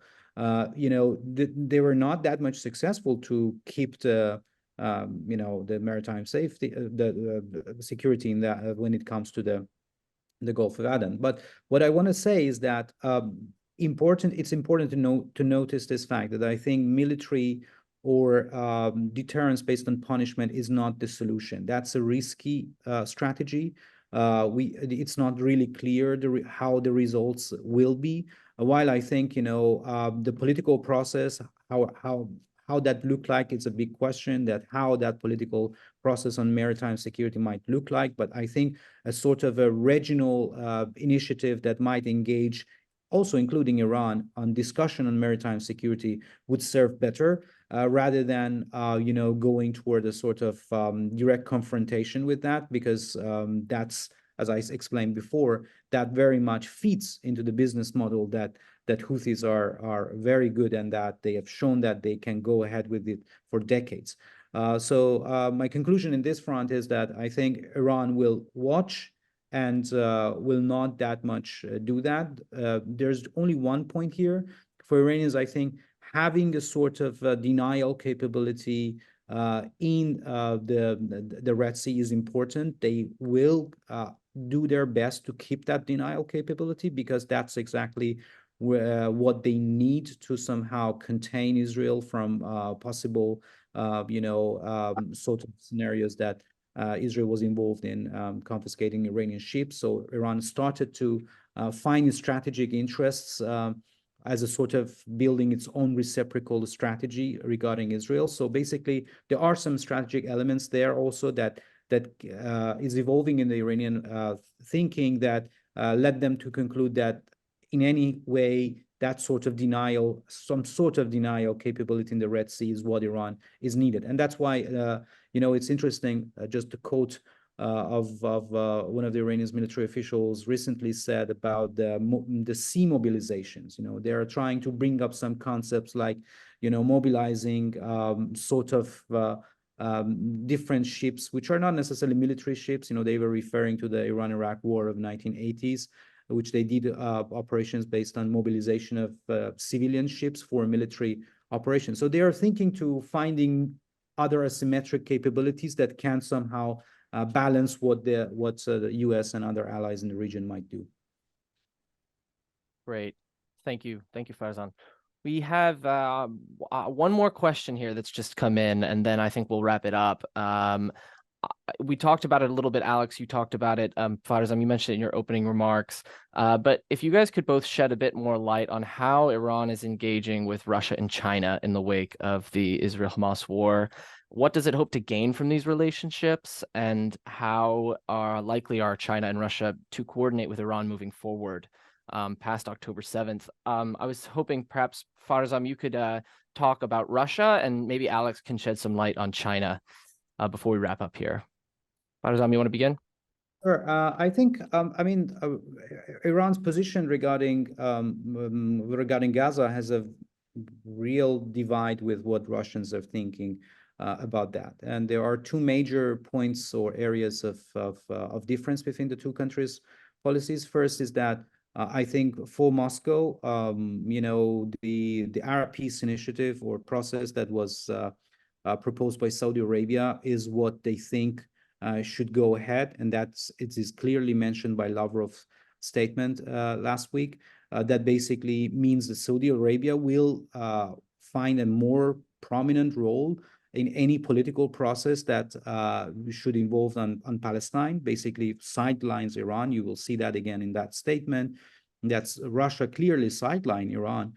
you know, they were not that much successful to keep the the maritime safety, the security in that when it comes to the Gulf of Aden. But what I want to say is that it's important to notice this fact that I think military or deterrence based on punishment is not the solution. That's a risky strategy. It's not really clear how the results will be. While I think the political process, how that look like, it's a big question. That how that political process on maritime security might look like. But I think a sort of a regional initiative that might engage, also including Iran, on discussion on maritime security would serve better rather than going toward a sort of direct confrontation with that, because that's, as I explained before, that very much feeds into the business model that Houthis are very good, and that they have shown that they can go ahead with it for decades. So my conclusion in this front is that I think Iran will watch and will not that much do that. There's only one point here for Iranians. I think having a sort of denial capability in the Red Sea is important. They will do their best to keep that denial capability, because that's exactly what they need to somehow contain Israel from possible sort of scenarios that Israel was involved in confiscating Iranian ships. So Iran started to find strategic interests as a sort of building its own reciprocal strategy regarding Israel. So basically, there are some strategic elements there also that is evolving in the Iranian thinking that led them to conclude that in any way that sort of denial, some sort of denial capability in the Red Sea is what Iran is needed. And that's why, it's interesting, just to quote of one of the Iranian military officials recently said about the sea mobilizations. They are trying to bring up some concepts like, mobilizing sort of different ships, which are not necessarily military ships. They were referring to the Iran-Iraq War of 1980s, which they did operations based on mobilization of civilian ships for military operations. So they are thinking to finding other asymmetric capabilities that can somehow balance what the U.S. and other allies in the region might do. Great. Thank you, Farzam. We have one more question here that's just come in, and then I think we'll wrap it up. We talked about it a little bit, Alex. You talked about it, Farzam. You mentioned it in your opening remarks. But if you guys could both shed a bit more light on how Iran is engaging with Russia and China in the wake of the Israel-Hamas war, what does it hope to gain from these relationships, and how likely are China and Russia to coordinate with Iran moving forward past October 7th? I was hoping perhaps, Farzam, you could talk about Russia, and maybe Alex can shed some light on China before we wrap up here. Farzam, you want to begin? Sure. I think, Iran's position regarding Gaza has a real divide with what Russians are thinking about that. And there are two major points or areas of difference between the two countries' policies. First is that I think for Moscow, the Arab Peace Initiative or process that was proposed by Saudi Arabia is what they think should go ahead, and it is clearly mentioned by Lavrov's statement last week. That basically means that Saudi Arabia will find a more prominent role in any political process that should involve on Palestine, basically sidelines Iran. You will see that again in that statement. That's Russia clearly sidelined Iran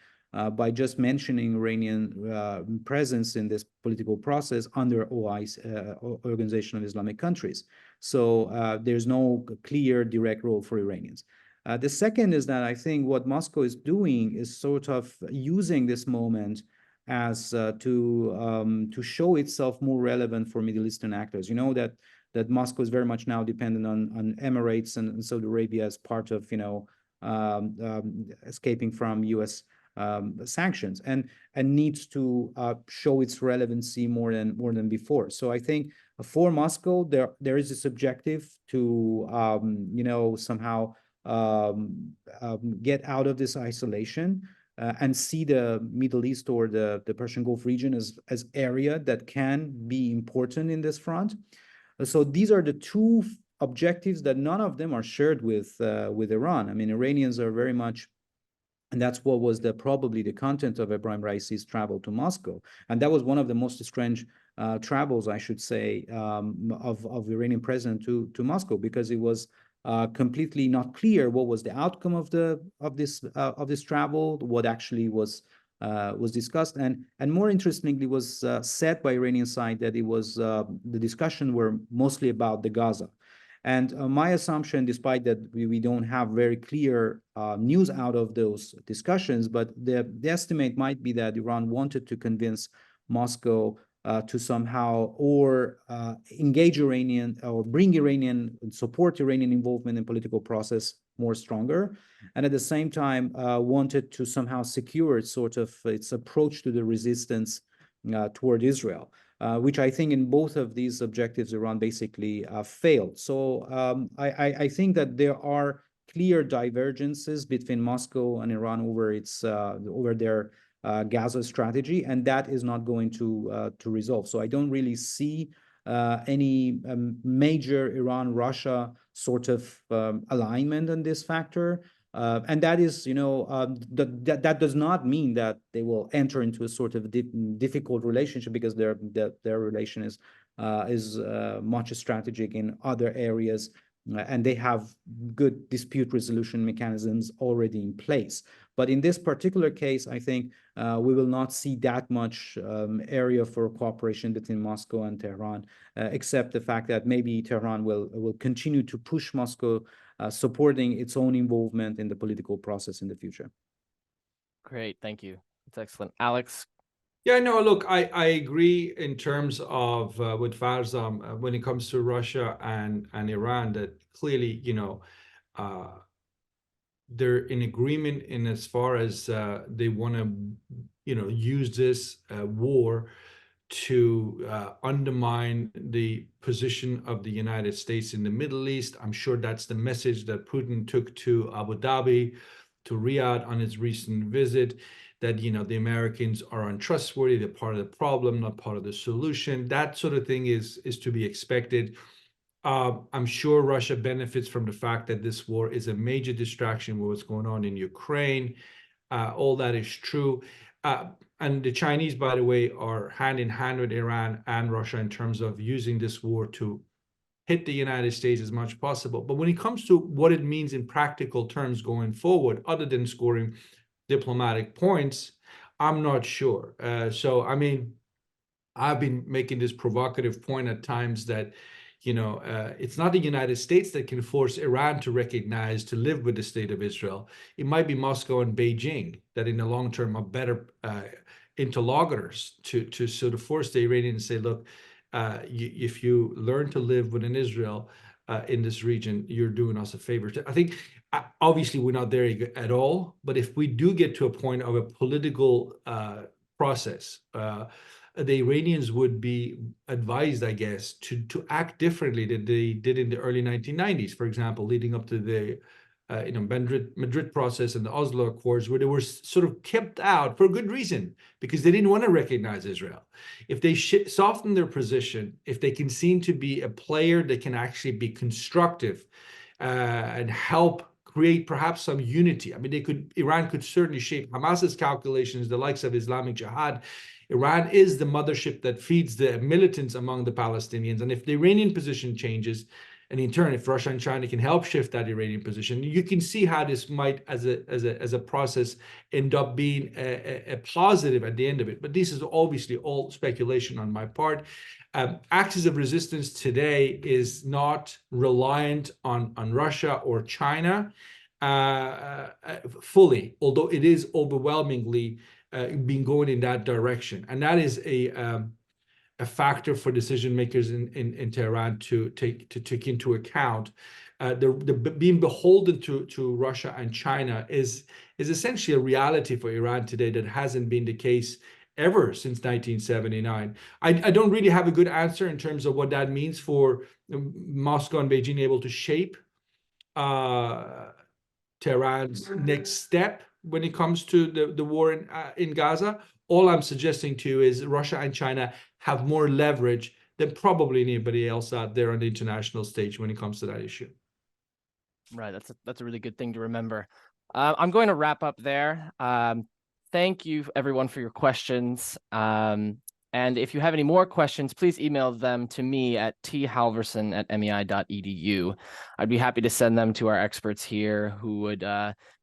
by just mentioning Iranian presence in this political process under OIC, Organization of Islamic Countries. So there's no clear direct role for Iranians. The second is that I think what Moscow is doing is sort of using this moment as to show itself more relevant for Middle Eastern actors. You know that Moscow is very much now dependent on Emirates and Saudi Arabia as part of escaping from U.S. sanctions and needs to show its relevancy more than before. So I think for Moscow there is this objective to somehow get out of this isolation. and see the Middle East or the Persian Gulf region as area that can be important in this front. So these are the two objectives that none of them are shared with Iran. I mean, Iranians are very much, and that's what was probably the content of Ebrahim Raisi's travel to Moscow. And that was one of the most strange travels, I should say, of the Iranian president to Moscow, because it was completely not clear what was the outcome of this travel, what actually was discussed, and more interestingly was said by Iranian side that it was the discussion were mostly about the Gaza. And my assumption, despite that we don't have very clear news out of those discussions, but the estimate might be that Iran wanted to convince Moscow to somehow or engage Iranian or bring Iranian, support Iranian involvement in political process more stronger, and at the same time wanted to somehow secure its approach to the resistance toward Israel. Which I think in both of these objectives, Iran basically failed. So I think that there are clear divergences between Moscow and Iran over their Gaza strategy, and that is not going to resolve. So I don't really see any major Iran-Russia sort of alignment on this factor. And that is, that does not mean that they will enter into a sort of difficult relationship, because their relation is much strategic in other areas, and they have good dispute resolution mechanisms already in place. But in this particular case, I think we will not see that much area for cooperation between Moscow and Tehran, except the fact that maybe Tehran will continue to push Moscow, supporting its own involvement in the political process in the future. Great, thank you. That's excellent. Alex? Yeah, no, look, I agree in terms of with Farzam when it comes to Russia and Iran, that clearly, they're in agreement in as far as they want to, use this war to undermine the position of the United States in the Middle East. I'm sure that's the message that Putin took to Abu Dhabi, to Riyadh on his recent visit, that, the Americans are untrustworthy, they're part of the problem, not part of the solution. That sort of thing is to be expected. I'm sure Russia benefits from the fact that this war is a major distraction with what's going on in Ukraine. All that is true. And the Chinese, by the way, are hand in hand with Iran and Russia in terms of using this war to hit the United States as much as possible. But when it comes to what it means in practical terms going forward, other than scoring diplomatic points, I'm not sure. So, I mean, I've been making this provocative point at times that, it's not the United States that can force Iran to recognize, to live with the state of Israel. It might be Moscow and Beijing that in the long term are better interlocutors to sort of force the Iranians to say, look, if you learn to live within Israel in this region, you're doing us a favor. I think, obviously, we're not there at all, but if we do get to a point of a political process, the Iranians would be advised, I guess, to act differently than they did in the early 1990s, for example, leading up to the Madrid process and the Oslo Accords, where they were sort of kept out for a good reason, because they didn't want to recognize Israel. If they soften their position, if they can seem to be a player that can actually be constructive and help create perhaps some unity. I mean, Iran could certainly shape Hamas's calculations, the likes of Islamic Jihad. Iran is the mothership that feeds the militants among the Palestinians. And if the Iranian position changes, and in turn, if Russia and China can help shift that Iranian position, you can see how this might, as a process, end up being a positive at the end of it. But this is obviously all speculation on my part. Axis of resistance today is not reliant on Russia or China fully, although it is overwhelmingly been going in that direction. And that is a factor for decision makers in Tehran to take into account. The being beholden to Russia and China is essentially a reality for Iran today that hasn't been the case ever since 1979. I don't really have a good answer in terms of what that means for Moscow and Beijing able to shape Tehran's next step when it comes to the war in Gaza. All I'm suggesting to you is Russia and China have more leverage than probably anybody else out there on the international stage when it comes to that issue. Right, that's a really good thing to remember. I'm going to wrap up there. Thank you everyone for your questions. And if you have any more questions, please email them to me at thalverson@mei.edu. I'd be happy to send them to our experts here who would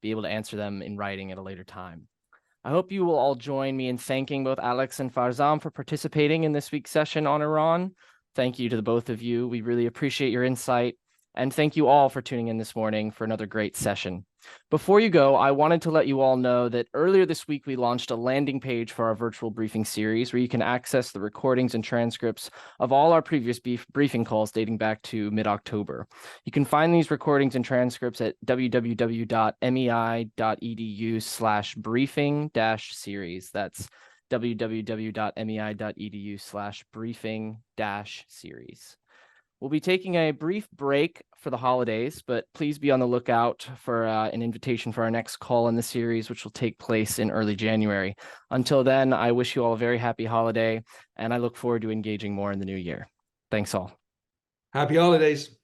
be able to answer them in writing at a later time. I hope you will all join me in thanking both Alex and Farzam for participating in this week's session on Iran. Thank you to the both of you. We really appreciate your insight. And thank you all for tuning in this morning for another great session. Before you go, I wanted to let you all know that earlier this week, we launched a landing page for our virtual briefing series where you can access the recordings and transcripts of all our previous briefing calls dating back to mid-October. You can find these recordings and transcripts at www.mei.edu/briefing-series. That's www.mei.edu/briefing-series. We'll be taking a brief break for the holidays, but please be on the lookout for an invitation for our next call in the series, which will take place in early January. Until then, I wish you all a very happy holiday, and I look forward to engaging more in the new year. Thanks all. Happy holidays.